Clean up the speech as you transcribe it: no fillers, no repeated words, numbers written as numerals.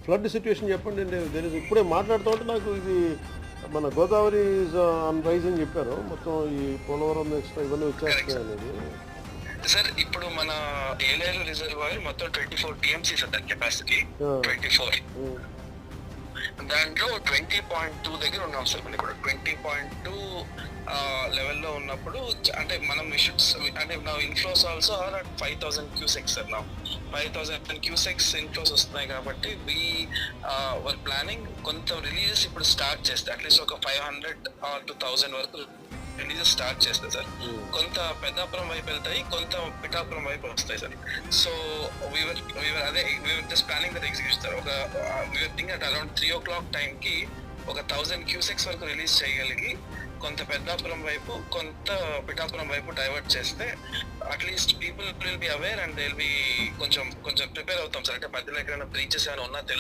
Flood situation చెప్పండి అండి. ఇప్పుడే మాట్లాడుతూ ఉంటే నాకు ఇది మన గోదావరి ఈజ్ ఆన్ రైజ్ అని చెప్పారు. మొత్తం ఈ పోలవరం నెక్స్ట్ ఇవన్నీ వచ్చేస్తాయి అనేది. సార్ ఇప్పుడు మన ఏలేరు రిజర్వాయర్ మొత్తం 24 టీఎంసీ సార్ దాని కెపాసిటీ 24. దాంట్లో 20.2 దగ్గర ఉన్నాం సార్. మనం ఇప్పుడు 20.2 లెవెల్లో ఉన్నప్పుడు అంటే మనం అంటే నా inflows also are at 5,000 cusecs sir. నా 5,000 క్యూసెక్స్ ఇన్ఫ్లోస్ వస్తున్నాయి కాబట్టి వర్ ప్లానింగ్ కొంత రిలీజెస్ ఇప్పుడు స్టార్ట్ చేస్తే అట్లీస్ట్ ఒక 500 or 2,000 వరకు రిలీజెస్ స్టార్ట్ చేస్తాయి సార్. కొంత పెద్దాపురం వైపు వెళ్తాయి, కొంత పిఠాపురం వైపు వస్తాయి sir. So we are just planning that execute sir. We are think at around 3 o'clock టైంకి ఒక 1,000 క్యూసెక్స్ వరకు రిలీజ్ చేయగలిగి కొంత పెద్దాపురం వైపు, కొంత పిఠాపురం వైపు డైవర్ట్ చేస్తే at least people will be aware and they will be కొంచెం ప్రిపేర్ అవుతాం సార్. అంటే మధ్యలో ఎక్కడైనా బ్రీచెస్ ఏమైనా ఉన్నా తెలుసు.